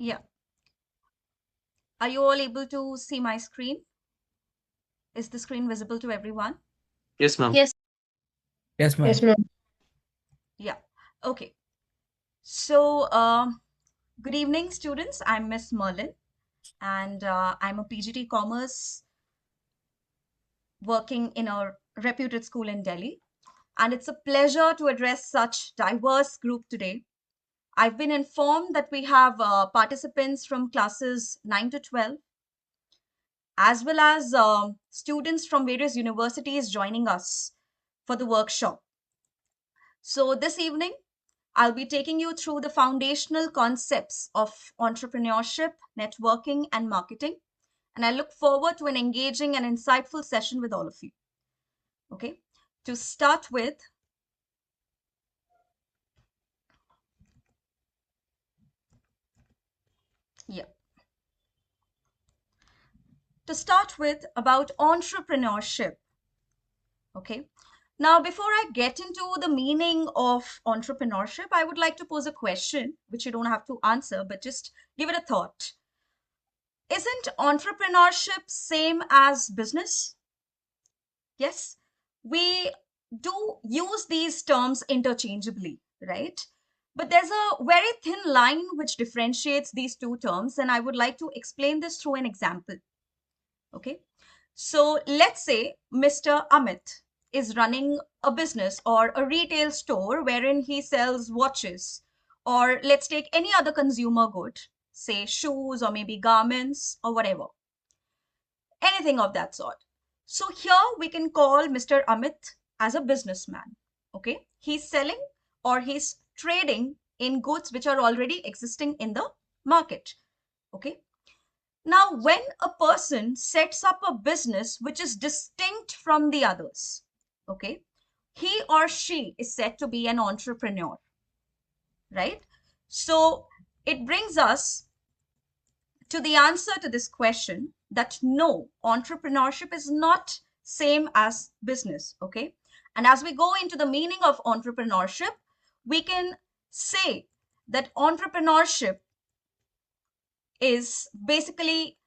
Yeah. Are you all able to see my screen? Is the screen visible to everyone? Yes, ma'am. Yes. Yes, Yes, ma'am. ma'am. Yeah. Okay. So, good evening, students. I'm Miss Merlyn, and I'm a PGT Commerce working in a reputed school in Delhi. And it's a pleasure to address such diverse group today. I've been informed that we have participants from classes 9 to 12, as well as students from various universities joining us for the workshop. So this evening, I'll be taking you through the foundational concepts of entrepreneurship, networking, and marketing. And I look forward to an engaging and insightful session with all of you. Okay. To start with, yeah. To start with, about entrepreneurship. Okay. Now, before I get into the meaning of entrepreneurship, I would like to pose a question, which you don't have to answer, but just give it a thought. Isn't entrepreneurship same as business? Yes, we do use these terms interchangeably, right? But there's a very thin line which differentiates these two terms, and I would like to explain this through an example. Okay, so let's say Mr. Amit is running a business or a retail store wherein he sells watches, or let's take any other consumer good, say shoes or maybe garments or whatever, anything of that sort. So here we can call Mr. Amit as a businessman. Okay, he's selling or he's trading in goods which are already existing in the market. Okay, now when a person sets up a business which is distinct from the others, okay, he or she is said to be an entrepreneur, right? So it brings us to the answer to this question, that no, entrepreneurship is not same as business. Okay, and as we go into the meaning of entrepreneurship, we can say that entrepreneurship is basically,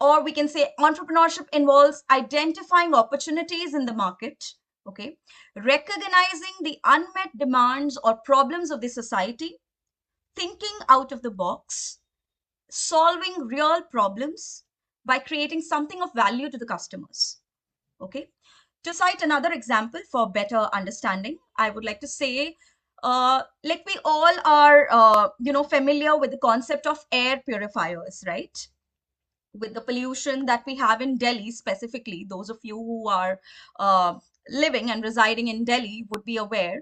or we can say entrepreneurship involves identifying opportunities in the market, okay, recognizing the unmet demands or problems of the society, thinking out of the box, solving real problems by creating something of value to the customers. Okay. To cite another example for better understanding, I would like to say, like we all are, familiar with the concept of air purifiers, right? With the pollution that we have in Delhi specifically, those of you who are uh, living and residing in Delhi would be aware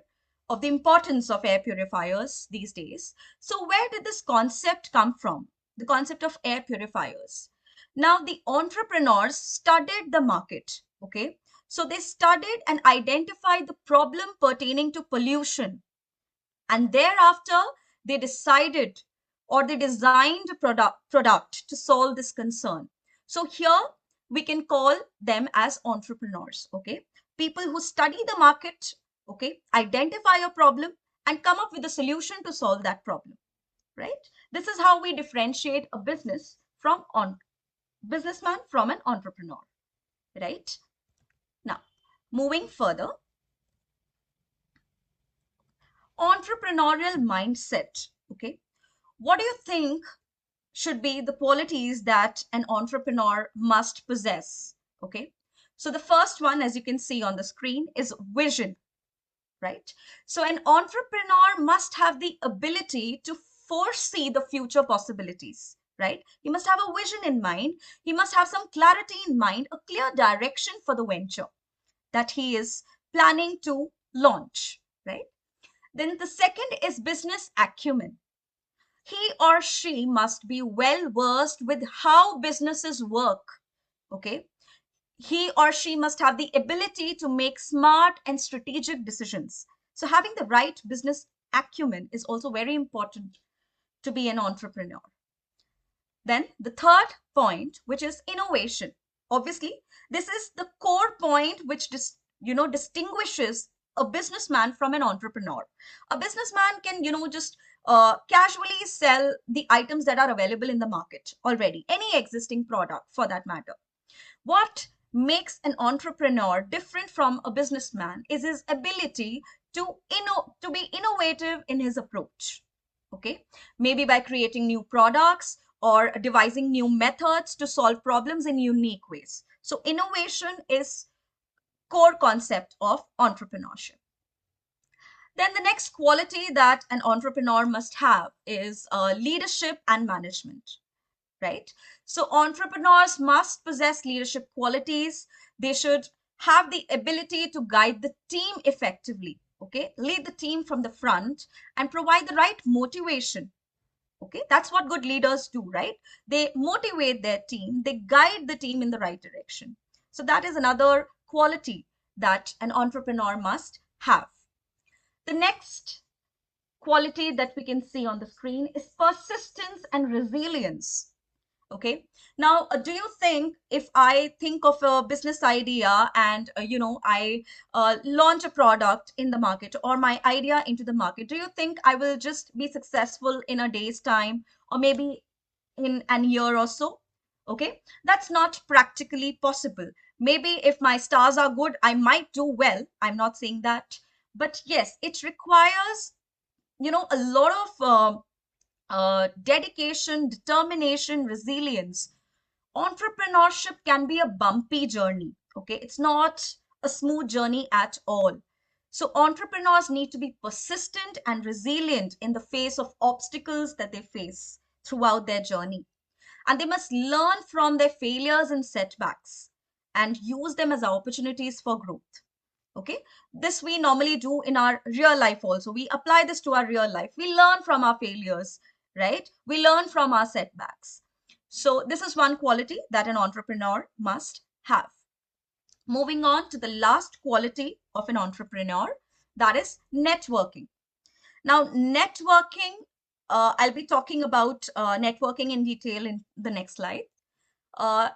of the importance of air purifiers these days. So where did this concept come from? The concept of air purifiers. Now, the entrepreneurs studied the market, okay? So they studied and identified the problem pertaining to pollution, and thereafter they decided or they designed a product to solve this concern. So here we can call them as entrepreneurs. Okay, people who study the market, okay, identify a problem and come up with a solution to solve that problem, right? This is how we differentiate a businessman from an entrepreneur, right? Now, moving further, entrepreneurial mindset. Okay, what do you think should be the qualities that an entrepreneur must possess? Okay, so the first one, as you can see on the screen, is vision, right? So an entrepreneur must have the ability to foresee the future possibilities, right? He must have a vision in mind. He must have some clarity in mind, a clear direction for the venture that he is planning to launch, right? Then the second is business acumen. He or she must be well versed with how businesses work. Okay, he or she must have the ability to make smart and strategic decisions. So having the right business acumen is also very important to be an entrepreneur. Then the third point, which is innovation. Obviously, this is the core point which distinguishes a businessman from an entrepreneur. A businessman can just casually sell the items that are available in the market already, any existing product for that matter. What makes an entrepreneur different from a businessman is his ability to be innovative in his approach. Okay, maybe by creating new products or devising new methods to solve problems in unique ways. So innovation is core concept of entrepreneurship. Then the next quality that an entrepreneur must have is leadership and management, right? So entrepreneurs must possess leadership qualities. They should have the ability to guide the team effectively, okay? Lead the team from the front and provide the right motivation. Okay, that's what good leaders do, right? They motivate their team, they guide the team in the right direction. So that is another quality that an entrepreneur must have. The next quality that we can see on the screen is persistence and resilience. Okay, now do you think if I think of a business idea and I launch a product in the market or my idea into the market, do you think I will just be successful in a day's time or maybe in an year or so? Okay, that's not practically possible. Maybe if my stars are good, I might do well. I'm not saying that, but yes, it requires a lot of dedication, determination, resilience. Entrepreneurship can be a bumpy journey. Okay, it's not a smooth journey at all. So entrepreneurs need to be persistent and resilient in the face of obstacles that they face throughout their journey, and they must learn from their failures and setbacks and use them as opportunities for growth. Okay, this we normally do in our real life also. We apply this to our real life. We learn from our failures, right? We learn from our setbacks. So this is one quality that an entrepreneur must have. Moving on to the last quality of an entrepreneur, that is networking. Now networking, I'll be talking about networking in detail in the next slide. uh,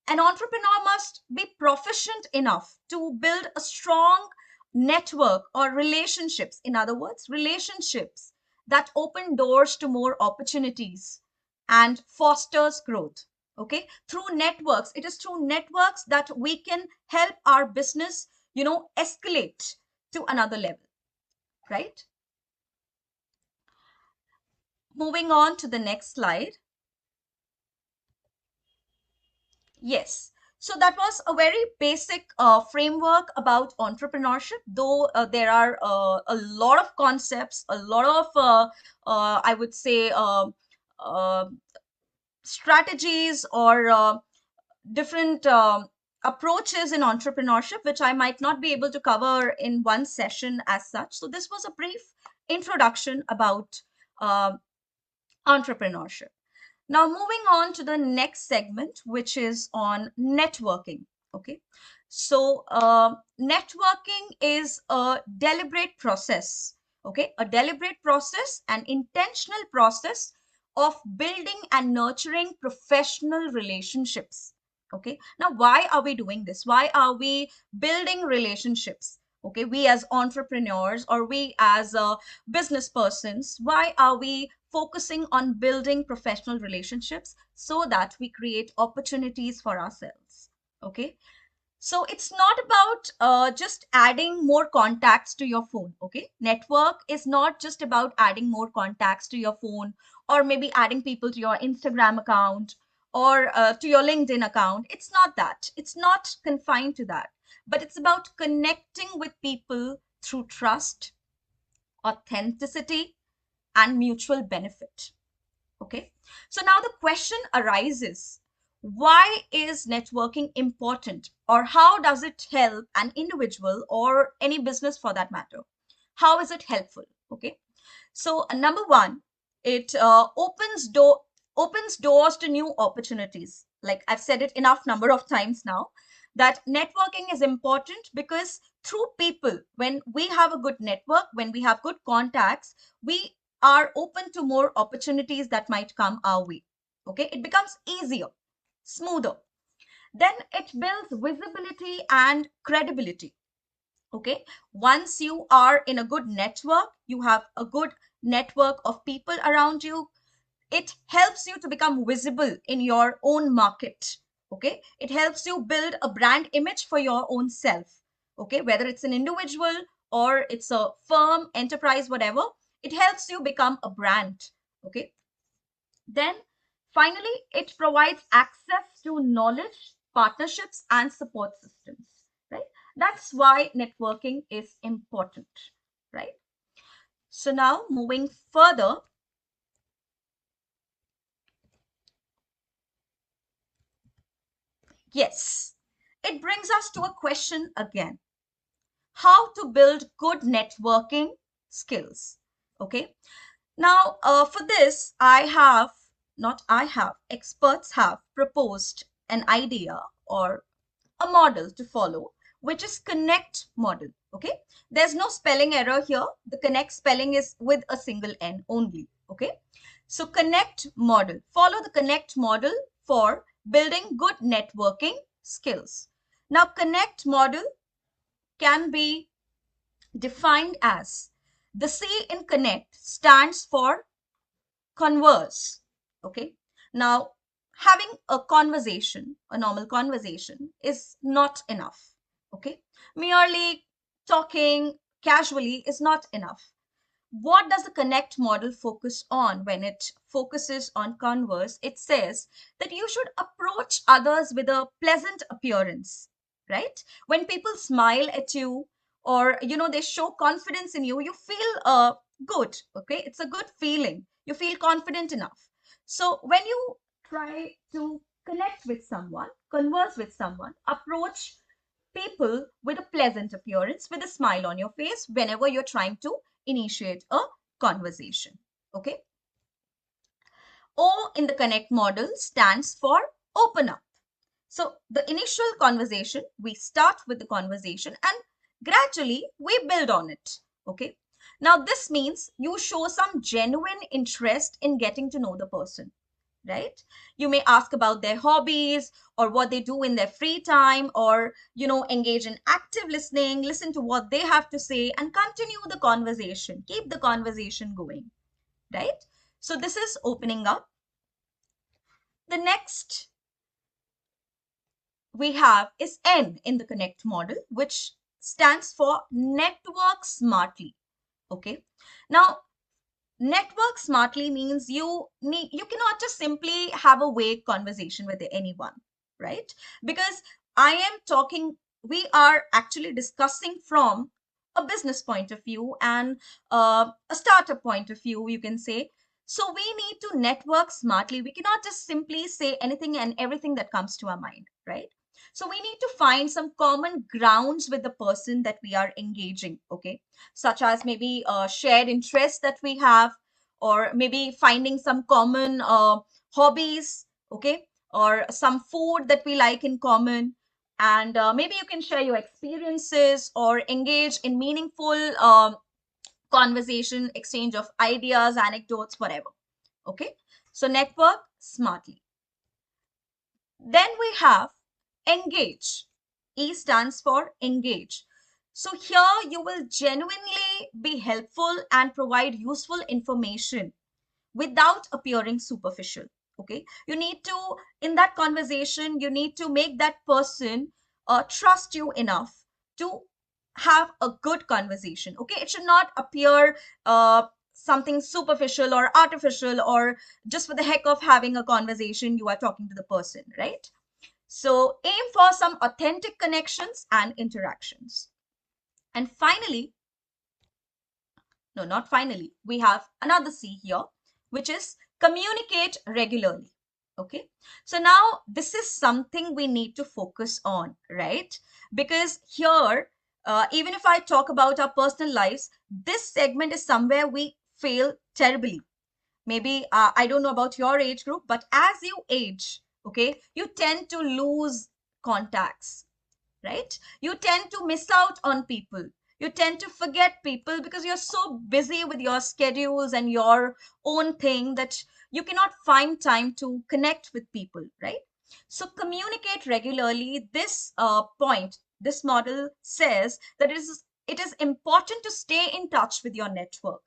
an entrepreneur must be proficient enough to build a strong network or relationships. In other words, relationships that open doors to more opportunities and fosters growth. Okay, through networks, it is through networks that we can help our business, escalate to another level, right? Moving on to the next slide. Yes. So that was a very basic framework about entrepreneurship, though there are a lot of concepts, a lot of, I would say, uh, strategies or different approaches in entrepreneurship, which I might not be able to cover in one session as such. So this was a brief introduction about uh, entrepreneurship. Now, moving on to the next segment, which is on networking. Okay. So, networking is a deliberate process. Okay. A deliberate process, an intentional process of building and nurturing professional relationships. Okay. Now, why are we doing this? Why are we building relationships? Okay. We as entrepreneurs or we as business persons, why are we focusing on building professional relationships? So that we create opportunities for ourselves. Okay, so it's not about just adding more contacts to your phone. Okay, network is not just about adding more contacts to your phone or maybe adding people to your Instagram account or to your LinkedIn account. It's not that, it's not confined to that, but it's about connecting with people through trust, authenticity, and mutual benefit. Okay. So now the question arises, why is networking important, or how does it help an individual or any business for that matter? How is it helpful? Okay. So number one, it opens doors to new opportunities. Like I've said it enough number of times now, that networking is important because through people, when we have a good network, when we have good contacts, we are open to more opportunities that might come our way. Okay, it becomes easier, smoother. Then it builds visibility and credibility. Okay, once you are in a good network, you have a good network of people around you. It helps you to become visible in your own market. Okay, it helps you build a brand image for your own self. Okay, whether it's an individual or it's a firm, enterprise, whatever, it helps you become a brand. Okay, then finally, it provides access to knowledge, partnerships, and support systems, right? That's why networking is important, right? So now moving further, yes, it brings us to a question again: how to build good networking skills. Okay. Now, for this, experts have proposed an idea or a model to follow, which is connect model. Okay. There's no spelling error here. The connect spelling is with a single N only. Okay. So connect model, follow the connect model for building good networking skills. Now, connect model can be defined as, the C in connect stands for converse. Okay. Now, having a conversation, a normal conversation, is not enough. Okay. Merely talking casually is not enough. What does the connect model focus on when it focuses on converse? It says that you should approach others with a pleasant appearance, right? When people smile at you, or they show confidence in you, you feel good. Okay, it's a good feeling, you feel confident enough. So when you try to connect with someone, converse with someone, approach people with a pleasant appearance, with a smile on your face whenever you're trying to initiate a conversation. Okay. O in the connect model stands for open up. So the initial conversation, we start with the conversation and gradually we build on it. Okay. Now this means you show some genuine interest in getting to know the person, right? You may ask about their hobbies or what they do in their free time, or engage in active listening, listen to what they have to say and continue the conversation, keep the conversation going, right? So this is opening up. The next we have is N in the connect model, which stands for network smartly. Okay. Now, network smartly means you cannot just simply have a vague conversation with anyone, right? Because we are actually discussing from a business point of view and a startup point of view, you can say. So we need to network smartly. We cannot just simply say anything and everything that comes to our mind, right? So we need to find some common grounds with the person that we are engaging. Okay, such as maybe shared interests that we have, or maybe finding some common hobbies, okay, or some food that we like in common. And maybe you can share your experiences or engage in meaningful conversation, exchange of ideas, anecdotes, whatever. Okay, so network smartly. Then we have engage. E stands for engage. So here you will genuinely be helpful and provide useful information without appearing superficial. Okay, you need to, in that conversation, you need to make that person trust you enough to have a good conversation. Okay, it should not appear something superficial or artificial, or just for the heck of having a conversation you are talking to the person, right? So aim for some authentic connections and interactions. And finally, no, not finally, we have another C here, which is communicate regularly. Okay. So now this is something we need to focus on, right? Because here, even if I talk about our personal lives, this segment is somewhere we fail terribly. Maybe I don't know about your age group, but as you age, okay, you tend to lose contacts, right? You tend to miss out on people. You tend to forget people because you're so busy with your schedules and your own thing that you cannot find time to connect with people, right? So communicate regularly. This point, this model says that it is important to stay in touch with your network.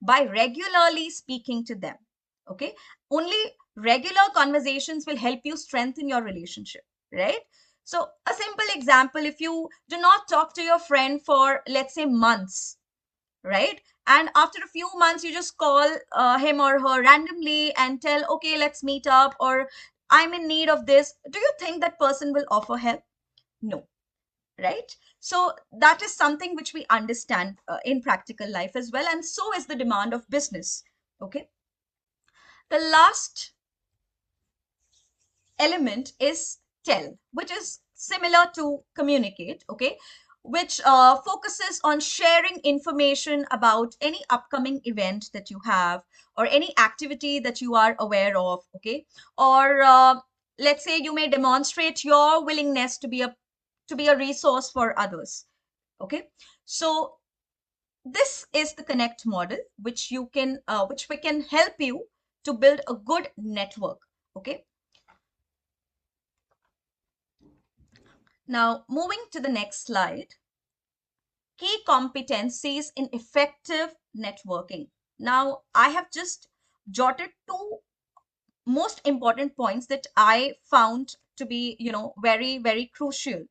by regularly speaking to them. Okay. Only regular conversations will help you strengthen your relationship, right? So, a simple example, if you do not talk to your friend for, let's say, months, right? And after a few months, you just call him or her randomly and tell, okay, let's meet up, or I'm in need of this. Do you think that person will offer help? No, right? So that is something which we understand in practical life as well. And so is the demand of business. Okay. The last element is tell, which is similar to communicate, okay, which focuses on sharing information about any upcoming event that you have or any activity that you are aware of, okay, or let's say you may demonstrate your willingness to be a resource for others, okay. So this is the connect model, which you can which we can help you to build a good network, okay. Now, moving to the next slide, key competencies in effective networking. Now, I have just jotted two most important points that I found to be, very, very crucial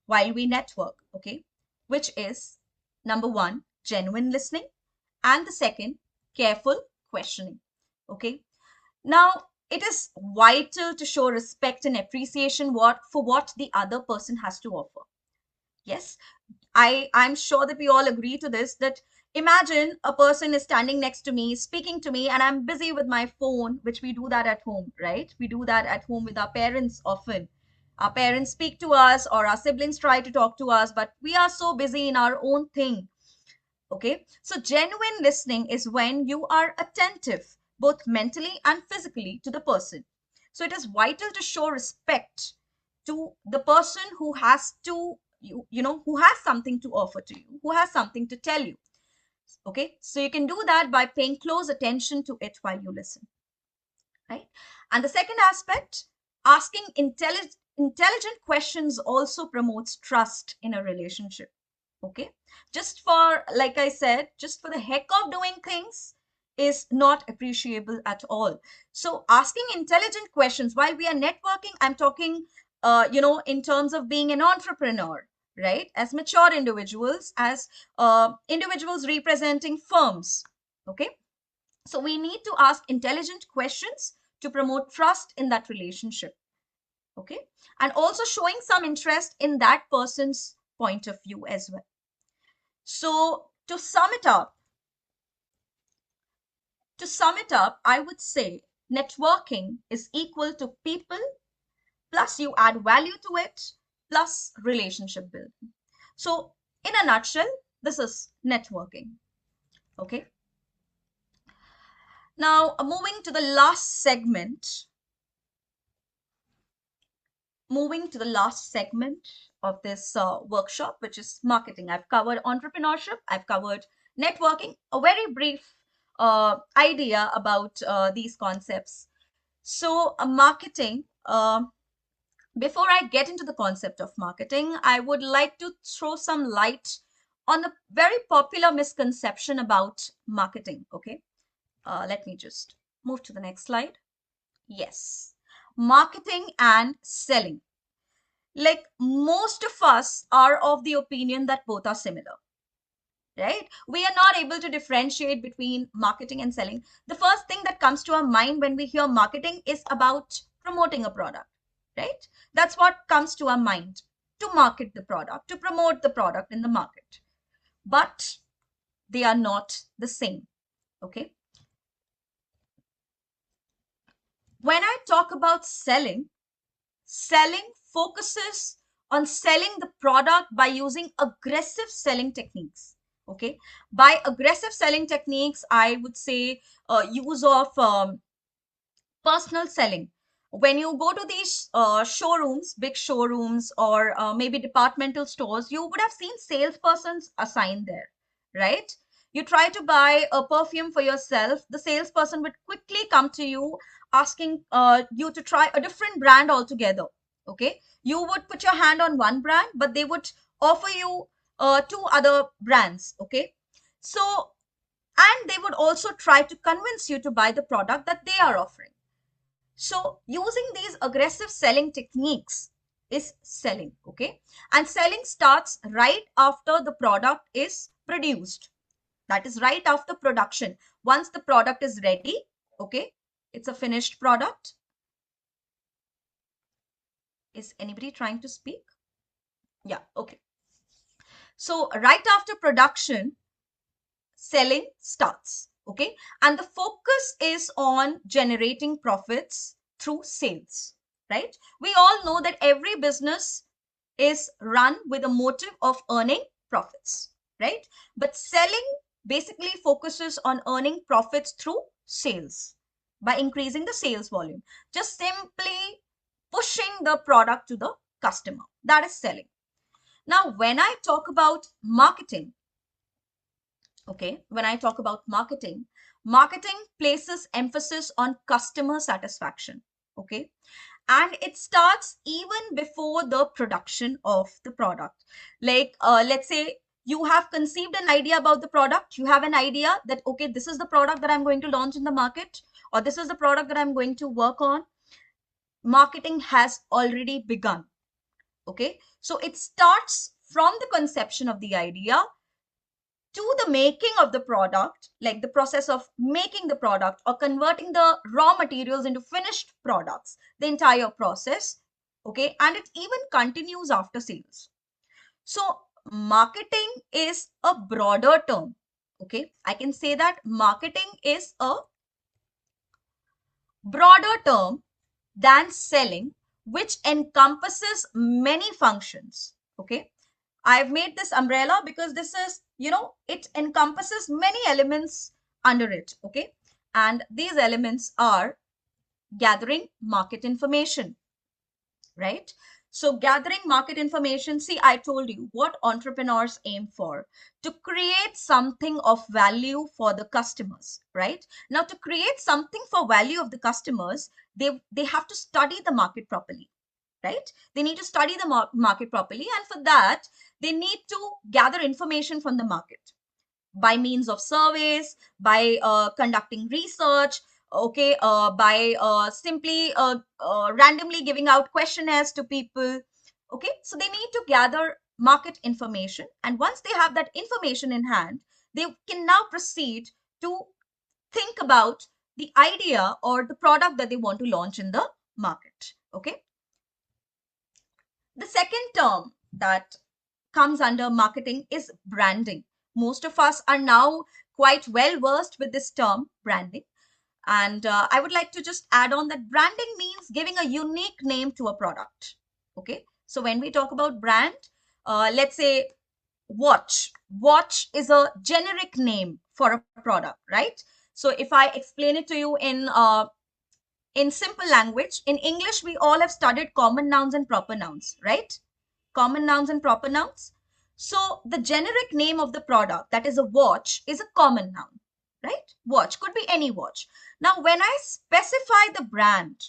while we network, okay? Which is number one, genuine listening, and the second, careful questioning, okay? Now, it is vital to show respect and appreciation for what the other person has to offer. Yes, I'm sure that we all agree to this, that imagine a person is standing next to me, speaking to me, and I'm busy with my phone, which we do that at home, right? We do that at home with our parents often. Our parents speak to us or our siblings try to talk to us, but we are so busy in our own thing. Okay. So genuine listening is when you are attentive, both mentally and physically, to the person. So it is vital to show respect to the person who has to, who has something to offer to you, who has something to tell you. Okay. So you can do that by paying close attention to it while you listen. Right. And the second aspect, asking intelligent questions also promotes trust in a relationship. Okay. Just for, like I said, just for the heck of doing things is not appreciable at all. So asking intelligent questions while we are networking, I'm talking, in terms of being an entrepreneur, right? As mature individuals, as individuals representing firms. Okay. So we need to ask intelligent questions to promote trust in that relationship. Okay. And also showing some interest in that person's point of view as well. So to sum it up, I would say networking is equal to people plus you add value to it plus relationship building. So in a nutshell, this is networking. Okay. Now moving to the last segment of this workshop, which is marketing. I've covered entrepreneurship, I've covered networking, a very brief idea about these concepts. So, marketing, before I get into the concept of marketing, I would like to throw some light on a very popular misconception about marketing. Okay, let me just move to the next slide. Yes, marketing and selling. Like most of us are of the opinion that both are similar, right? We are not able to differentiate between marketing and selling. The first thing that comes to our mind when we hear marketing is about promoting a product, right? That's what comes to our mind, to market the product, to promote the product in the market. But they are not the same, okay? When I talk about selling focuses on selling the product by using aggressive selling techniques. Okay. By aggressive selling techniques, I would say use of personal selling. When you go to these showrooms, big showrooms, or maybe departmental stores, you would have seen salespersons assigned there, right? You try to buy a perfume for yourself, the salesperson would quickly come to you asking you to try a different brand altogether. Okay, you would put your hand on one brand, but they would offer you two other brands. Okay, so And they would also try to convince you to buy the product that they are offering. So using these aggressive selling techniques is selling, okay? And selling starts right after the product is produced. That is right after production. Once the product is ready, okay? It's a finished product. Is anybody trying to speak? Yeah, okay. So right after production, selling starts, okay? And the focus is on generating profits through sales, right? We all know that every business is run with a motive of earning profits, right? But selling basically focuses on earning profits through sales by increasing the sales volume, just simply pushing the product to the customer. That is selling. Now, when I talk about marketing, okay, when I talk about marketing, marketing places emphasis on customer satisfaction, okay, and it starts even before the production of the product. Like, let's say you have conceived an idea about the product, you have an idea that, okay, this is the product that I'm going to launch in the market, or this is the product that I'm going to work on. Marketing has already begun, okay? So it starts from the conception of the idea to the making of the product, like the process of making the product or converting the raw materials into finished products, the entire process, okay? And it even continues after sales. So marketing is a broader term, okay? I can say that marketing is a broader term than selling, which encompasses many functions, okay? I've made this umbrella because this is, it encompasses many elements under it, okay? And these elements are gathering market information, right? So gathering market information, see, I told you what entrepreneurs aim for, to create something of value for the customers, right? Now, to create something for value of the customers, they have to study the market properly, right? They need to study the market properly. And for that, they need to gather information from the market by means of surveys, by conducting research, okay, by simply randomly giving out questionnaires to people. Okay, so they need to gather market information. And once they have that information in hand, they can now proceed to think about the idea or the product that they want to launch in the market. Okay. The second term that comes under marketing is branding. Most of us are now quite well versed with this term, branding. And I would like to just add on that branding means giving a unique name to a product. Okay. So when we talk about brand, let's say watch. Watch is a generic name for a product, right? So if I explain it to you in simple language, in English, we all have studied common nouns and proper nouns, right? Common nouns and proper nouns. So the generic name of the product, that is a watch, is a common noun, right? Watch could be any watch. Now, when I specify the brand,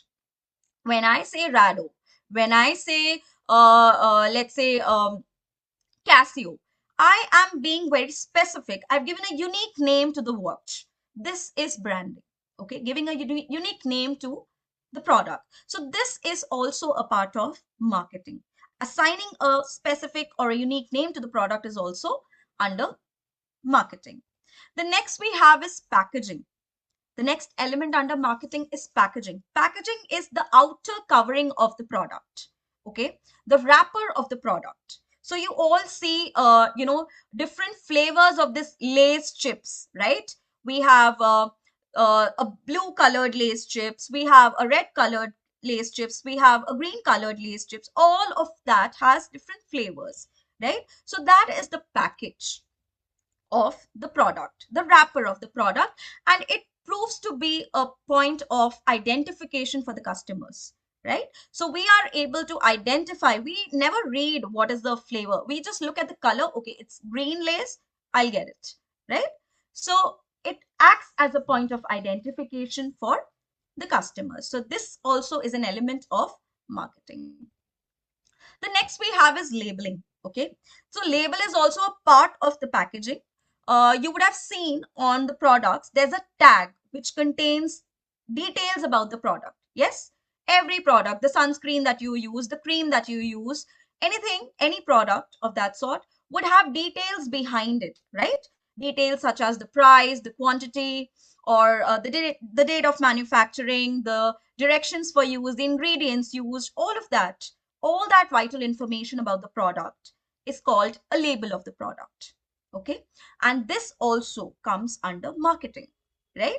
when I say Rado, when I say, let's say, Casio, I am being very specific. I've given a unique name to the watch. This is branding, okay? Giving a unique name to the product. So this is also a part of marketing. Assigning a specific or a unique name to the product is also under marketing. The next we have is packaging. The next element under marketing is packaging. Packaging is the outer covering of the product, okay? The wrapper of the product. So you all see, different flavors of this Lay's chips, right? We have a blue colored Lay's chips. We have a red colored Lay's chips. We have a green colored Lay's chips. All of that has different flavors, right? So that is the package of the product, the wrapper of the product, and it proves to be a point of identification for the customers, right? So we are able to identify, we never read what is the flavor. We just look at the color. Okay, it's green Lays, I'll get it, right? So it acts as a point of identification for the customers. So this also is an element of marketing. The next we have is labeling. Okay, so label is also a part of the packaging. you would have seen on the products, there's a tag which contains details about the product. Yes, every product, the sunscreen that you use, the cream that you use, anything, any product of that sort would have details behind it, right? Details such as the price, the quantity, or the date of manufacturing, the directions for use, the ingredients used, all that vital information about the product is called a label of the product. Okay, and this also comes under marketing, right?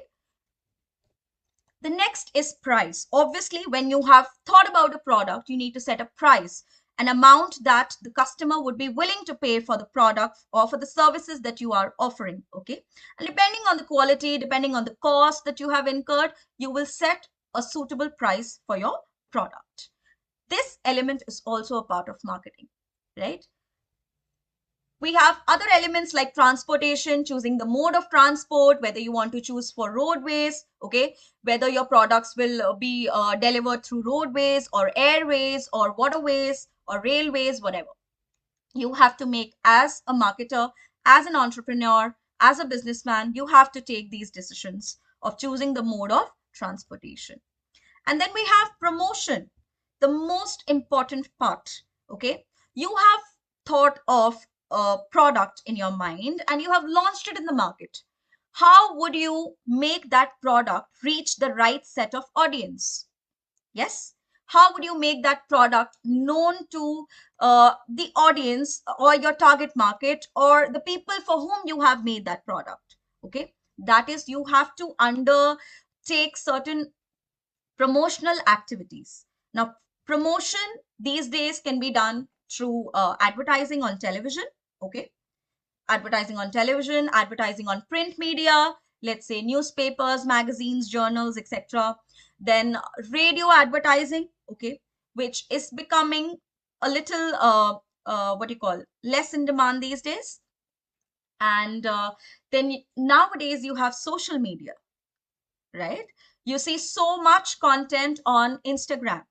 The next is price. Obviously, when you have thought about a product, you need to set a price, an amount that the customer would be willing to pay for the product or for the services that you are offering. Okay, and depending on the quality, depending on the cost that you have incurred, you will set a suitable price for your product. This element is also a part of marketing, right? We have other elements like transportation, choosing the mode of transport, whether you want to choose for roadways, okay, whether your products will be delivered through roadways or airways or waterways or railways, whatever. You have to make, as a marketer, as an entrepreneur, as a businessman, you have to take these decisions of choosing the mode of transportation. And then we have promotion, the most important part. Okay, you have thought of a product in your mind and you have launched it in the market. How would you make that product reach the right set of audience? Yes, how would you make that product known to the audience or your target market or the people for whom you have made that product? Okay, that is, you have to undertake certain promotional activities. Now, promotion these days can be done through advertising on television. Okay, advertising on television, advertising on print media, let's say newspapers, magazines, journals, etc. Then radio advertising, okay, which is becoming a little what do you call, less in demand these days. And then nowadays you have social media, right? You see so much content on Instagram.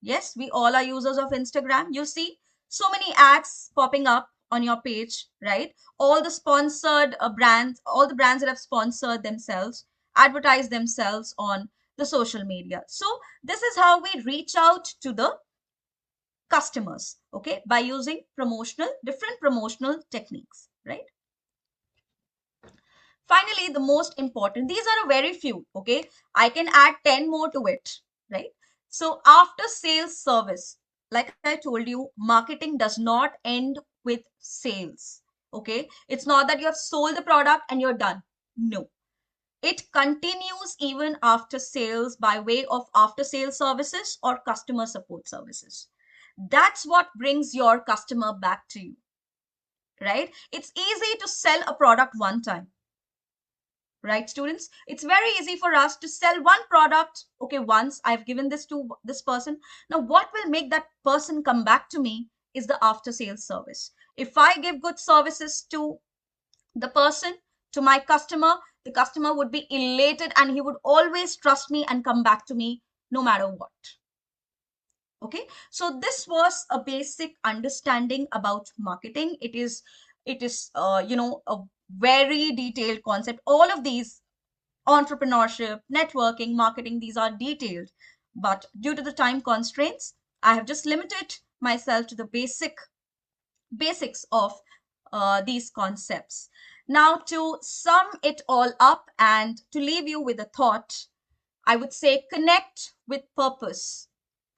Yes, we all are users of Instagram. You see so many ads popping up on your page, right? All the sponsored brands, all the brands that have sponsored themselves, advertise themselves on the social media. So this is how we reach out to the customers, okay, by using different promotional techniques, right? Finally, the most important, these are a very few, okay? I can add 10 more to it, right? So after sales service, like I told you, marketing does not end with sales, okay? It's not that you have sold the product and you're done. No, it continues even after sales by way of after sales services or customer support services. That's what brings your customer back to you, right? It's easy to sell a product one time, right, students? It's very easy for us to sell one product. Okay, once I've given this to this person. Now what will make that person come back to me is the after sales service. If I give good services to the person, to my customer, the customer would be elated and he would always trust me and come back to me no matter what. Okay, so this was a basic understanding about marketing. It is a very detailed concept. All of these, entrepreneurship, networking, marketing, these are detailed. But due to the time constraints, I have just limited myself to the basics of these concepts. Now, to sum it all up and to leave you with a thought, I would say connect with purpose,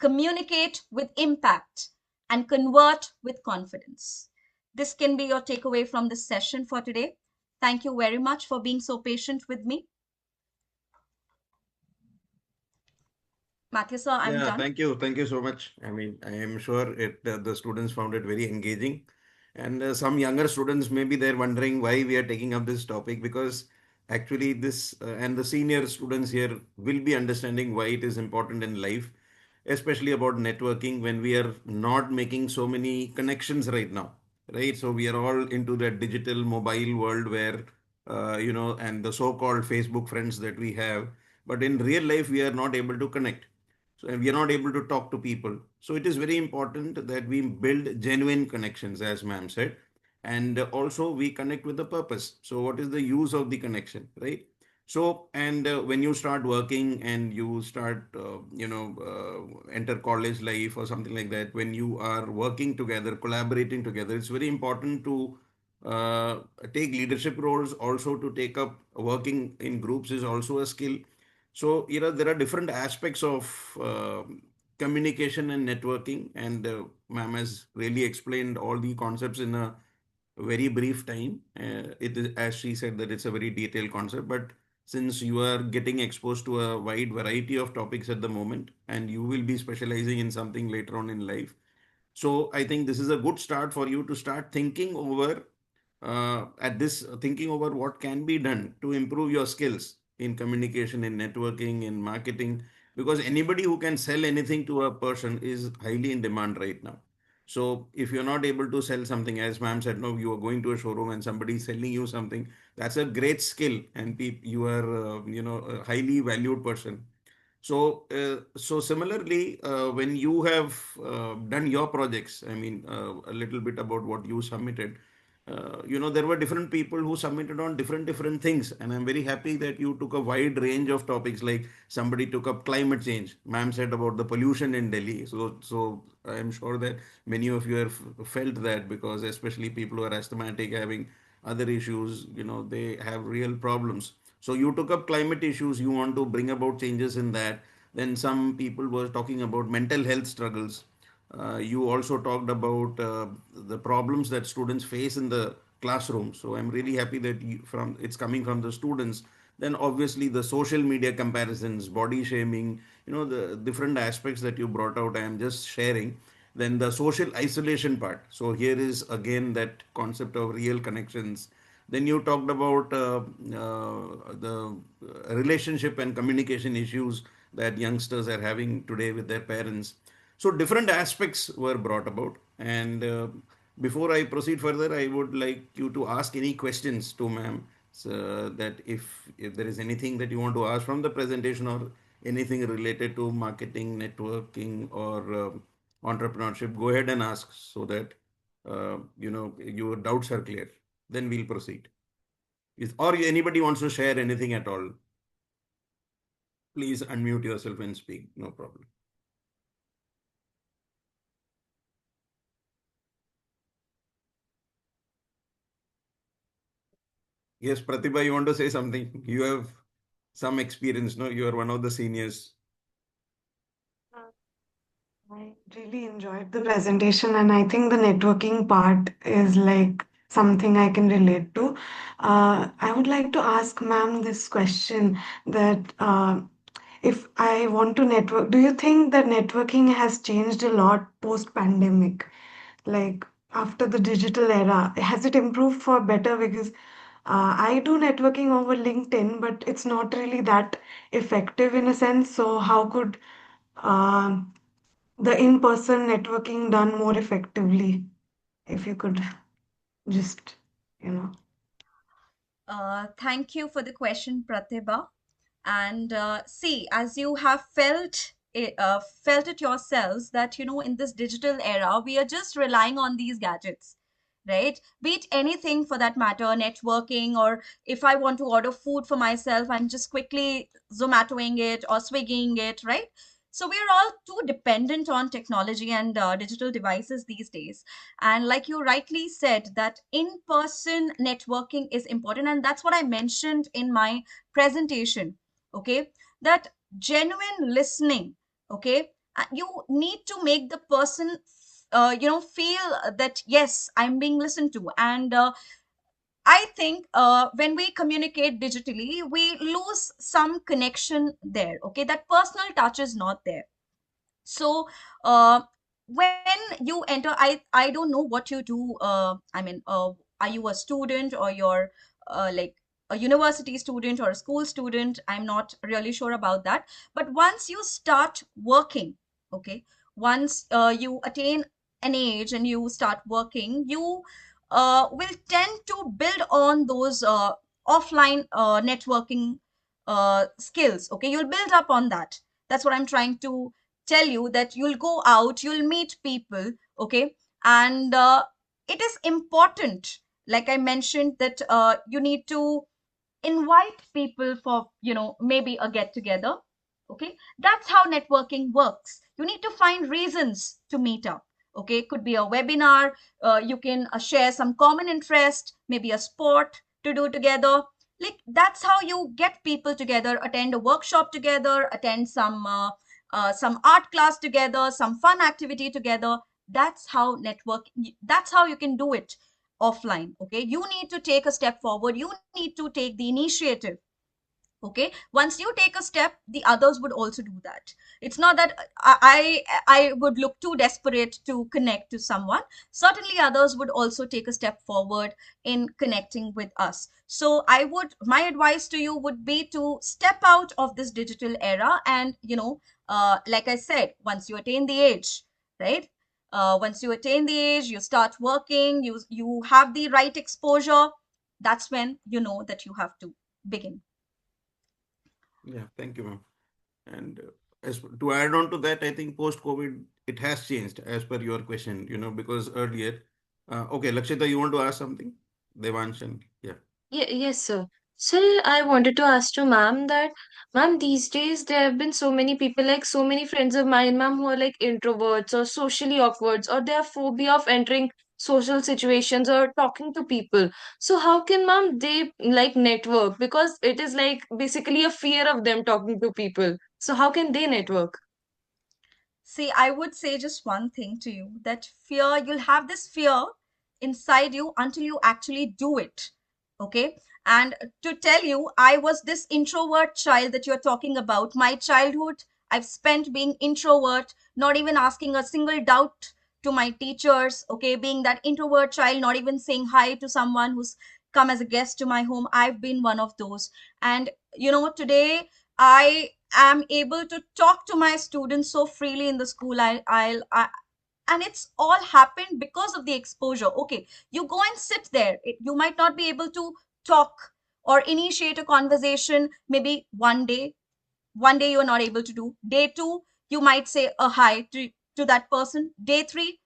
communicate with impact, and convert with confidence. This can be your takeaway from this session for today. Thank you very much for being so patient with me. Matthew, sir, I'm Yeah, done. thank you. Thank you so much. I mean, I am sure the students found it very engaging. And some younger students, maybe they're wondering why we are taking up this topic, because actually this and the senior students here will be understanding why it is important in life, especially about networking when we are not making so many connections right now, right? So we are all into that digital mobile world where, and the so-called Facebook friends that we have, but in real life, we are not able to connect. So we are not able to talk to people. So it is very important that we build genuine connections, as ma'am said. and also we connect with the purpose. So what is the use of the connection, right? So, and when you start working and you start, enter college life or something like that, when you are working together, collaborating together, it's very important to uh, take leadership roles, also to take up working in groups is also a skill. So, there are different aspects of communication and networking, and ma'am has really explained all the concepts in a very brief time. It is, as she said, that it's a very detailed concept, but since you are getting exposed to a wide variety of topics at the moment, and you will be specializing in something later on in life, so I think this is a good start for you to start thinking over thinking over what can be done to improve your skills in communication, in networking, in marketing, because anybody who can sell anything to a person is highly in demand right now. So if you're not able to sell something, as ma'am said, no, you are going to a showroom and somebody is selling you something, that's a great skill, and you are, a highly valued person. So similarly, when you have done your projects, I mean, a little bit about what you submitted. There were different people who submitted on different things, and I'm very happy that you took a wide range of topics. Like somebody took up climate change. Ma'am said about the pollution in Delhi. So I'm sure that many of you have felt that, because especially people who are asthmatic, having other issues, they have real problems. So you took up climate issues, you want to bring about changes in that. Then some people were talking about mental health struggles. You also talked about the problems that students face in the classroom. So I'm really happy that from it's coming from the students. Then obviously the social media comparisons, body shaming, the different aspects that you brought out, I am just sharing. Then the social isolation part. So here is again that concept of real connections. Then you talked about the relationship and communication issues that youngsters are having today with their parents. So different aspects were brought about. And before I proceed further, I would like you to ask any questions to ma'am. So that if there is anything that you want to ask from the presentation, or anything related to marketing, networking, or entrepreneurship, go ahead and ask, so that your doubts are clear. Then we'll proceed. Or anybody wants to share anything at all, please unmute yourself and speak. No problem. Yes, Pratibha, you want to say something? You have some experience, no? You are one of the seniors. I really enjoyed the presentation, and I think the networking part is like something I can relate to. I would like to ask ma'am this question that if I want to network, do you think that networking has changed a lot post-pandemic? Like after the digital era, has it improved for better? Because I do networking over LinkedIn, but it's not really that effective in a sense. So how could um the in-person networking done more effectively? If you could just, you know. Thank you for the question, Pratibha. And see, as you have felt it yourselves, that in this digital era, we are just relying on these gadgets, right? Be it anything for that matter, networking, or if I want to order food for myself, I'm just quickly Zomatoing it or Swiggying it, right? So we're all too dependent on technology and digital devices these days. And like you rightly said, that in-person networking is important, and that's what I mentioned in my presentation. Okay, that genuine listening. Okay, you need to make the person feel that yes, I'm being listened to. And I think when we communicate digitally, we lose some connection there. Okay, that personal touch is not there. So when you enter, I don't know what you do. I mean, are you a student, or you're like a university student or a school student? I'm not really sure about that. But once you start working, okay, once you attain an age and you start working, you will tend to build on those offline networking skills. Okay, you'll build up on that. That's what I'm trying to tell you, that you'll go out, you'll meet people. Okay, and it is important, like I mentioned, that you need to invite people for, maybe a get together. Okay, that's how networking works. You need to find reasons to meet up. Okay, could be a webinar. You can share some common interest, maybe a sport to do together. Like, that's how you get people together, attend a workshop together, attend some art class together, some fun activity together. That's how network, that's how you can do it offline. Okay, you need to take a step forward, you need to take the initiative. Okay, once you take a step, the others would also do that. It's not that I would look too desperate to connect to someone. Certainly others would also take a step forward in connecting with us. So my advice to you would be to step out of this digital era, and like I said, once you attain the age, right, once you attain the age, you start working, you have the right exposure, that's when you know that you have to begin. Yeah, thank you, ma'am. And as to add on to that, I think post-COVID, it has changed as per your question, because earlier, okay, Lakshita, you want to ask something? Devansh and yeah. Yes, sir. So I wanted to ask to ma'am that, ma'am, these days there have been so many people, like so many friends of mine, ma'am, who are like introverts or socially awkward, or they have phobia of entering social situations or talking to people. So how can ma'am they like network? Because it is like basically a fear of them talking to people. So how can they network? See, I would say just one thing to you, that fear, you'll have this fear inside you until you actually do it. Okay. And to tell you, I was this introvert child that you're talking about. My childhood, I've spent being introvert, not even asking a single doubt to my teachers. Okay. Being that introvert child, not even saying hi to someone who's come as a guest to my home. I've been one of those. And, today, I am able to talk to my students so freely in the school. And it's all happened because of the exposure. Okay, you go and sit there. You might not be able to talk or initiate a conversation. Maybe one day you're not able to do. Day two, you might say a hi to that person. Day three,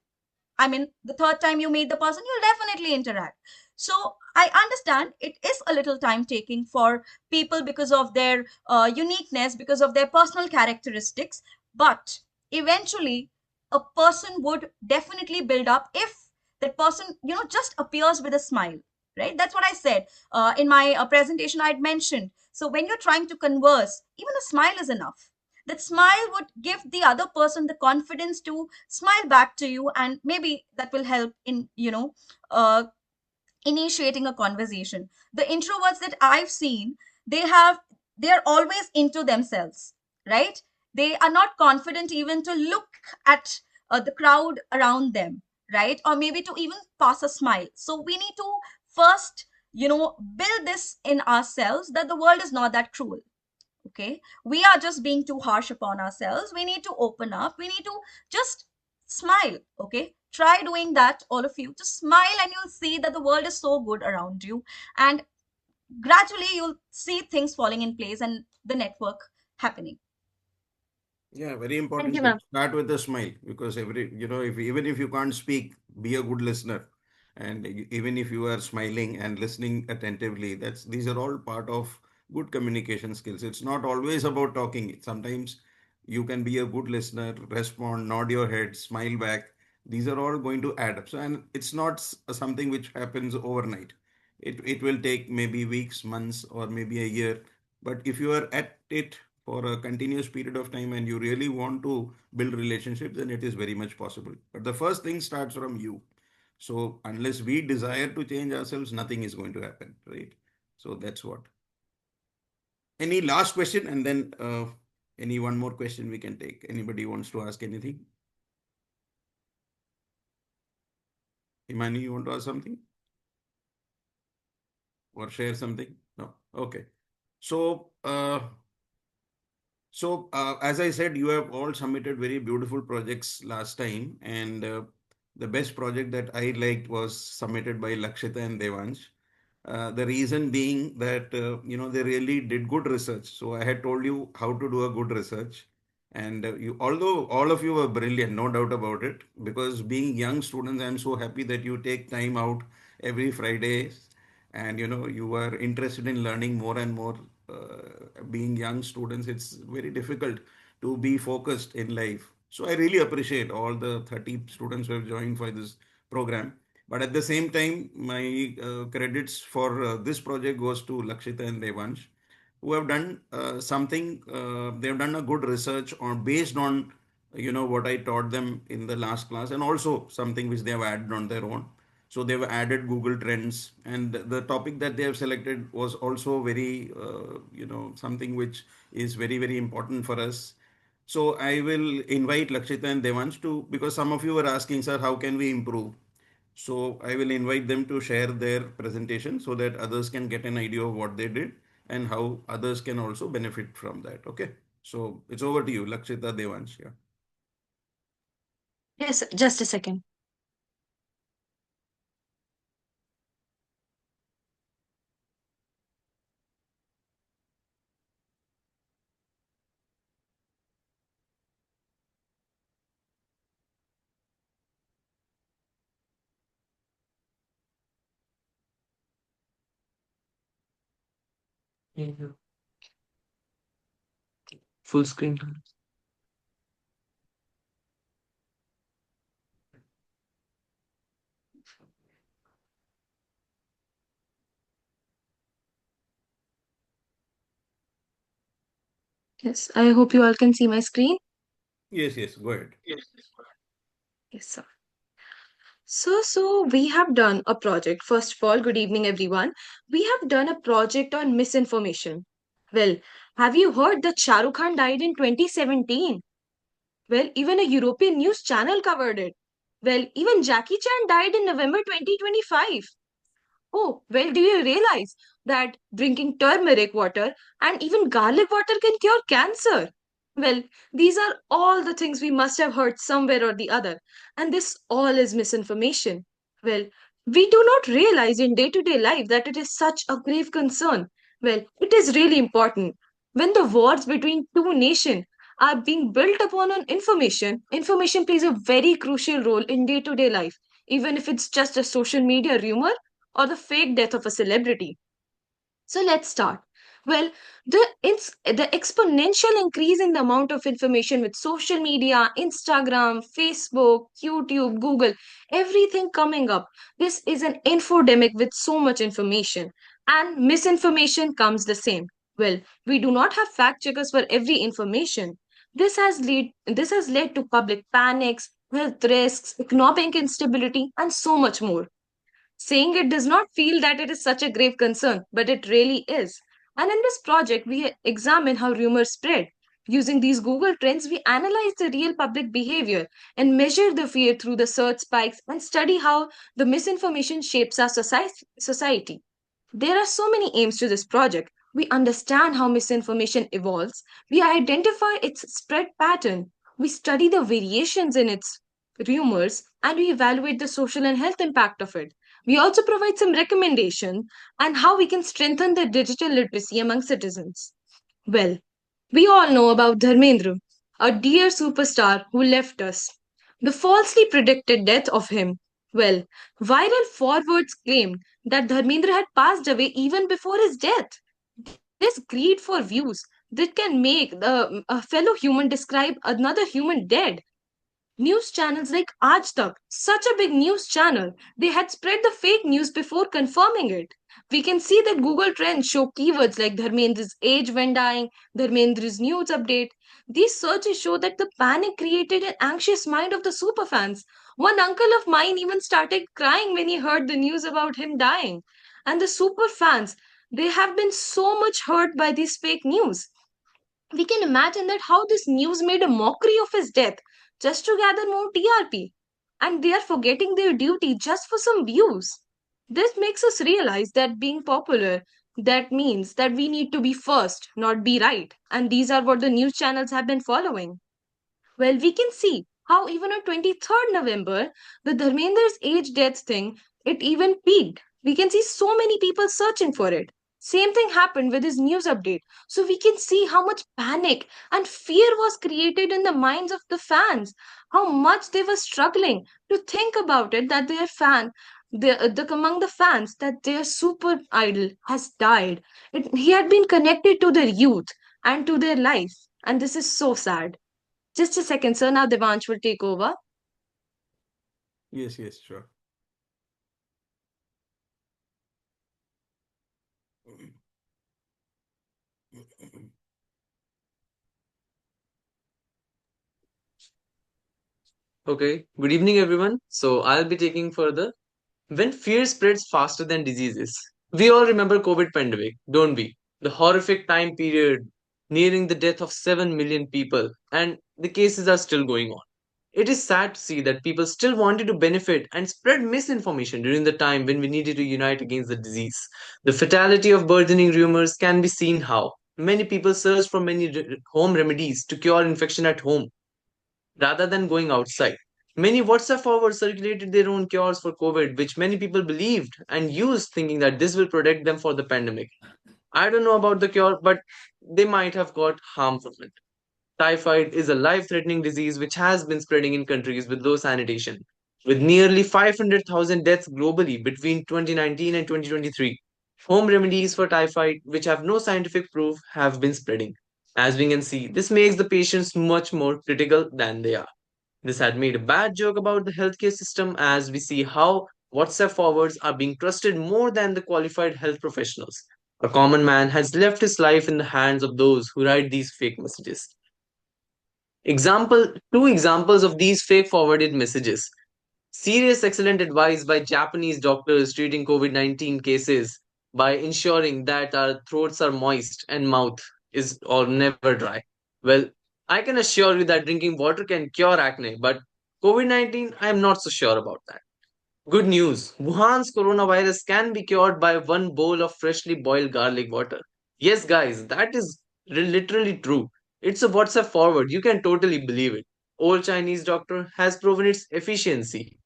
I mean, the third time you meet the person, you'll definitely interact. So I understand it is a little time taking for people because of their uniqueness, because of their personal characteristics. But eventually, a person would definitely build up if that person, just appears with a smile, right? That's what I said in my presentation. I'd mentioned. So when you're trying to converse, even a smile is enough. That smile would give the other person the confidence to smile back to you, and maybe that will help in uh, initiating a conversation. The introverts that I've seen, they're always into themselves, right? They are not confident even to look at the crowd around them, right? Or maybe to even pass a smile. So we need to first build this in ourselves, that the world is not that cruel. Okay, we are just being too harsh upon ourselves. We need to open up, we need to just smile. Okay, try doing that, all of you. Just smile and you'll see that the world is so good around you, and gradually you'll see things falling in place and the network happening. Yeah, very Thank important you, to ma'am. start with a smile because if even if you can't speak, be a good listener, and even if you are smiling and listening attentively, these are all part of good communication skills. It's not always about talking. Sometimes you can be a good listener, respond, nod your head, smile back. These are all going to add up. So, and it's not something which happens overnight. It will take maybe weeks, months, or maybe a year. But if you are at it for a continuous period of time and you really want to build relationships, then it is very much possible. But the first thing starts from you. So unless we desire to change ourselves, nothing is going to happen, right? So that's what. Any last question, and then any one more question we can take. Anybody wants to ask anything? Imani, you want to ask something or share something? No. Okay. So as I said, you have all submitted very beautiful projects last time, and the best project that I liked was submitted by Lakshita and Devansh. The reason being that they really did good research. So I had told you how to do a good research. And although all of you were brilliant, no doubt about it, because being young students, I'm so happy that you take time out every Friday, and you are interested in learning more and more. Being young students, it's very difficult to be focused in life. So I really appreciate all the 30 students who have joined for this program. But at the same time, my credits for this project goes to Lakshita and Devansh, who have done something. They have done a good research on based on what I taught them in the last class, and also something which they have added on their own. So they've added Google Trends, and the topic that they have selected was also very something which is very very important for us. So I will invite Lakshita and Devansh to, because some of you were asking, sir, how can we improve? So I will invite them to share their presentation so that others can get an idea of what they did and how others can also benefit from that. Okay. So it's over to you, Lakshita, Devansh. Yeah. Yes, just a second. Yeah, full screen. Yes, I hope you all can see my screen. Yes, yes, go ahead. Yes, sir. So we have done a project. First of all, good evening, everyone. We have done a project on misinformation. Well, have you heard that Shah Rukh Khan died in 2017? Well, even a European news channel covered it. Well, even Jackie Chan died in November 2025. Oh, well, do you realize that drinking turmeric water and even garlic water can cure cancer? Well, these are all the things we must have heard somewhere or the other, and this all is misinformation. Well, we do not realize in day to day life that it is such a grave concern. Well, it is really important. When the wars between two nations are being built upon on information, information plays a very crucial role in day to day life, even if it's just a social media rumor or the fake death of a celebrity. So let's start. Well, the exponential increase in the amount of information with social media, Instagram, Facebook, YouTube, Google, everything coming up. This is an infodemic with so much information, and misinformation comes the same. Well, we do not have fact checkers for every information. This has led to public panics, health risks, economic instability, and so much more. Saying it does not feel that it is such a grave concern, but it really is. And in this project, we examine how rumors spread. Using these Google Trends, we analyze the real public behavior and measure the fear through the search spikes and study how the misinformation shapes our society. There are so many aims to this project. We understand how misinformation evolves, we identify its spread pattern, we study the variations in its rumors, and we evaluate the social and health impact of it. We also provide some recommendation on how we can strengthen the digital literacy among citizens. Well, we all know about Dharmendra, a dear superstar who left us. The falsely predicted death of him. Well, viral forwards claimed that Dharmendra had passed away even before his death. This greed for views that can make a fellow human describe another human dead. News channels like Aaj Tak, such a big news channel, they had spread the fake news before confirming it. We can see that Google Trends show keywords like Dharmendra's age when dying, Dharmendra's news update. These searches show that the panic created an anxious mind of the superfans. One uncle of mine even started crying when he heard the news about him dying. And the superfans, they have been so much hurt by this fake news. We can imagine that how this news made a mockery of his death just to gather more TRP. And they are forgetting their duty just for some views. This makes us realize that being popular, that means that we need to be first, not be right. And these are what the news channels have been following. Well, we can see how even on 23rd November, the Dharmendra's age death thing, it even peaked. We can see so many people searching for it. Same thing happened with his news update. So we can see how much panic and fear was created in the minds of the fans, how much they were struggling to think about it that their among the fans, that their super idol has died. He had been connected to their youth and to their life. And this is so sad. Just a second, sir. Now Devansh will take over. Yes, yes, sure. Okay, good evening, everyone. So I'll be taking further. When fear spreads faster than diseases, we all remember COVID pandemic, don't we? The horrific time period nearing the death of 7 million people, and the cases are still going on. It is sad to see that people still wanted to benefit and spread misinformation during the time when we needed to unite against the disease. The fatality of burgeoning rumors can be seen how many people search for many home remedies to cure infection at home rather than going outside. Many WhatsApp forwards circulated their own cures for COVID, which many people believed and used, thinking that this will protect them for the pandemic. I don't know about the cure, but they might have got harm from it. Typhoid is a life threatening disease which has been spreading in countries with low sanitation, with nearly 500,000 deaths globally between 2019 and 2023. Home remedies for typhoid, which have no scientific proof, have been spreading. As we can see, this makes the patients much more critical than they are. This had made a bad joke about the healthcare system as we see how WhatsApp forwards are being trusted more than the qualified health professionals. A common man has left his life in the hands of those who write these fake messages. Two examples of these fake forwarded messages. Serious excellent advice by Japanese doctors treating COVID-19 cases by ensuring that our throats are moist and mouth is or never dry. Well, I can assure you that drinking water can cure acne, but COVID-19, I am not so sure about that. Good news. Wuhan's coronavirus can be cured by one bowl of freshly boiled garlic water. Yes, guys, that is literally true. It's a WhatsApp forward. You can totally believe it. Old Chinese doctor has proven its efficiency.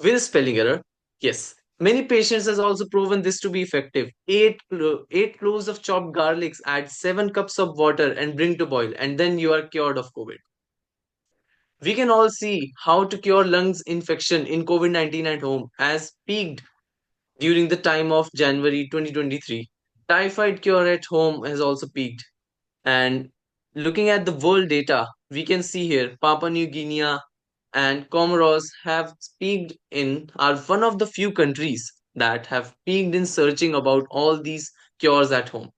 With spelling error, yes. Many patients has also proven this to be effective. Eight cloves of chopped garlics, add 7 cups of water and bring to boil, and then you are cured of COVID. We can all see how to cure lungs infection in COVID 19 at home as peaked during the time of January 2023. Typhoid cure at home has also peaked. And looking at the world data, we can see here Papua New Guinea and Comoros have peaked in are one of the few countries that have peaked in searching about all these cures at home.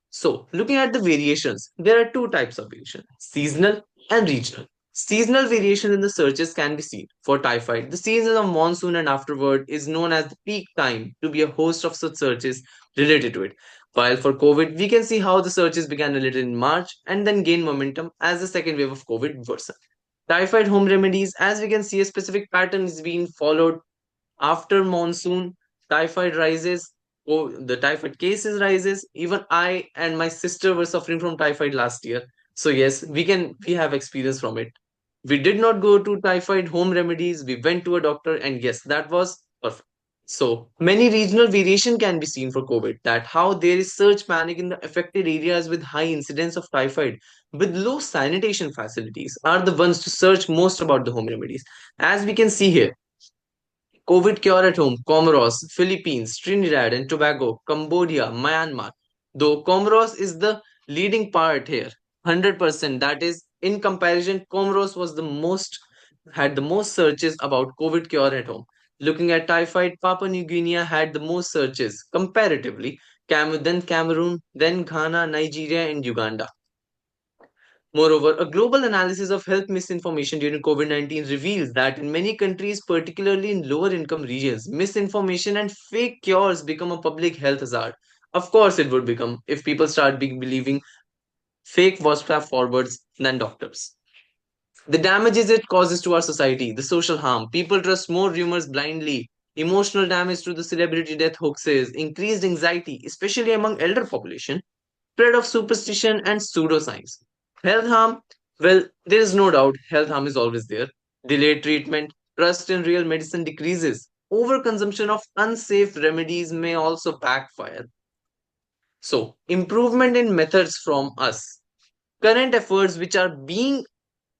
So, looking at the variations, there are two types of variation seasonal and regional. Seasonal variation in the searches can be seen. For typhoid, the season of monsoon and afterward is known as the peak time to be a host of such searches related to it. While for COVID, we can see how the searches began a little in March and then gained momentum as the second wave of COVID worsened. Typhoid home remedies, as we can see, a specific pattern is being followed after monsoon. Typhoid rises. Oh, the typhoid cases rises. Even I and my sister were suffering from typhoid last year. So yes, we have experience from it. We did not go to typhoid home remedies. We went to a doctor, and yes, that was perfect. So many regional variation can be seen for COVID. That how there is surge panic in the affected areas with high incidence of typhoid, with low sanitation facilities, are the ones to search most about the home remedies. As we can see here, COVID cure at home, Comoros, Philippines, Trinidad and Tobago, Cambodia, Myanmar. Though Comoros is the leading part here, 100%. That is, in comparison, Comoros was the most had the most searches about COVID cure at home. Looking at typhoid, Papua New Guinea had the most searches comparatively. Then Cameroon, then Ghana, Nigeria, and Uganda. Moreover, a global analysis of health misinformation during COVID 19 reveals that in many countries, particularly in lower income regions, misinformation and fake cures become a public health hazard. Of course, it would become if people start believing fake WhatsApp forwards than doctors. The damages it causes to our society, the social harm, people trust more rumors blindly, emotional damage to the celebrity death hoaxes, increased anxiety, especially among elder population, spread of superstition and pseudoscience. Health harm, well, there is no doubt health harm is always there. Delayed treatment, trust in real medicine decreases. Overconsumption of unsafe remedies may also backfire. So, improvement in methods from us. Current efforts which are being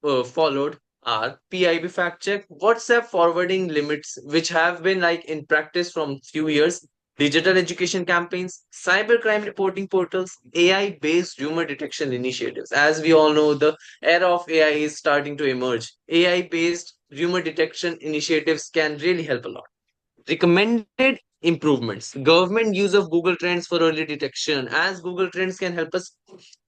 followed are PIB fact check, WhatsApp forwarding limits, which have been like in practice from few years, digital education campaigns, cybercrime reporting portals, AI based rumor detection initiatives. As we all know, the era of AI is starting to emerge. AI based rumor detection initiatives can really help a lot. Recommended improvements. Government use of Google Trends for early detection, as Google Trends can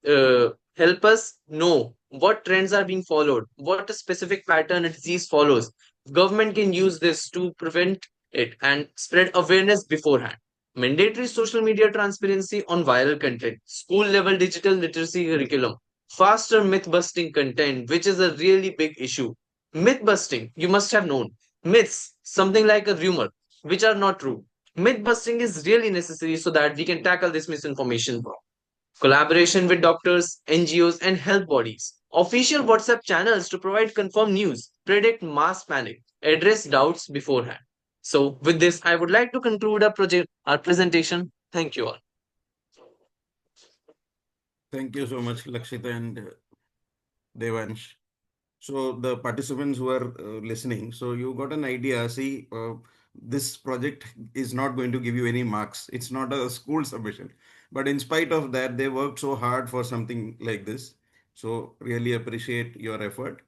uh, help us know what trends are being followed, what a specific pattern a disease follows. Government can use this to prevent it and spread awareness beforehand. Mandatory social media transparency on viral content, school level digital literacy curriculum, faster myth busting content, which is a really big issue. Myth busting, you must have known. Myths, something like a rumor, which are not true. Myth busting is really necessary so that we can tackle this misinformation. Collaboration with doctors, NGOs, and health bodies. Official WhatsApp channels to provide confirmed news, predict mass panic, address doubts beforehand. So, with this, I would like to conclude our presentation. Thank you all. Thank you so much, Lakshita and Devansh. So the participants who are listening, so you got an idea. See, this project is not going to give you any marks. It's not a school submission, but in spite of that, they worked so hard for something like this. So really appreciate your effort.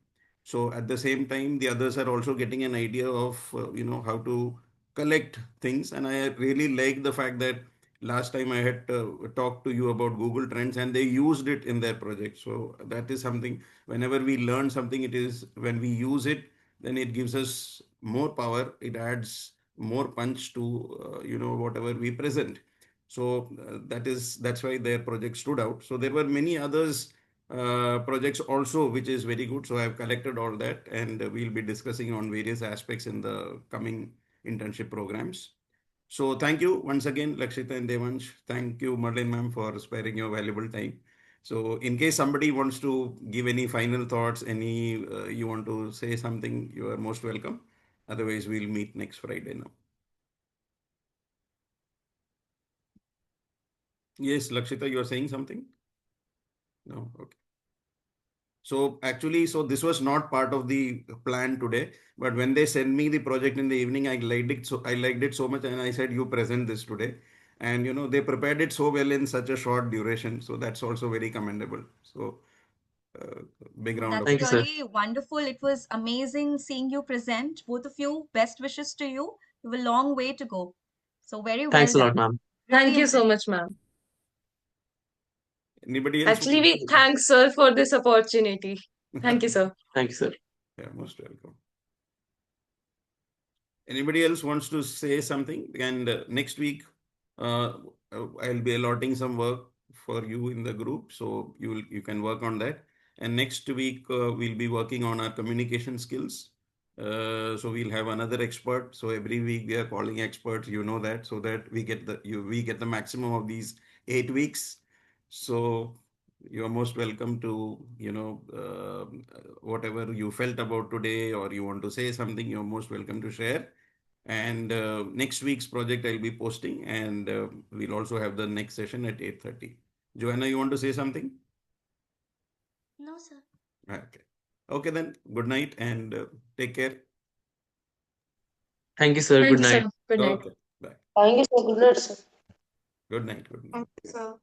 So at the same time, the others are also getting an idea of how to collect things, and I really like the fact that last time I had talked to you about Google Trends, and they used it in their project. So that is something. Whenever we learn something, it is when we use it, then it gives us more power. It adds more punch to whatever we present. So that's why their project stood out. So there were many others projects also, which is very good. So I've collected all that, and we'll be discussing on various aspects in the coming internship programs. So thank you once again, Lakshita and Devansh. Thank you, Marlyn ma'am, for sparing your valuable time. So in case somebody wants to give any final thoughts, any you want to say something, you are most welcome. Otherwise, we'll meet next Friday now. Yes, Lakshita, you are saying something? No, okay. So actually, so this was not part of the plan today, but when they sent me the project in the evening, I liked it. So I liked it so much, and I said, "You present this today," and they prepared it so well in such a short duration. So that's also very commendable. So uh, big round of That's Thank you, sir. really wonderful. It was amazing seeing you present. Both of you, best wishes to you. You have a long way to go. So very well Thanks a done. lot, ma'am. Really Thank you so impressive. much, ma'am. anybody else Actually, want we to? thank sir for this opportunity. Thank you, sir. Thank you, sir. Yeah, most welcome. Anybody else wants to say something? And next week, uh, I'll be allotting some work for you in the group, so you can work on that. And next week, we'll be working on our communication skills. So we'll have another expert. So every week we are calling experts. You know that, so that we get the maximum of these 8 weeks. So you are most welcome to whatever you felt about today, or you want to say something. You're most welcome to share. And next week's project I'll be posting, and we'll also have the next session at 8:30. Joanna, you want to say something? No, sir. Okay. Okay, then. Good night, and take care. Thank you, sir. Thank Good you, night. sir. Good night. Okay. Bye. Thank you, sir. Good night, sir. Good night. Good night. Thank you, sir.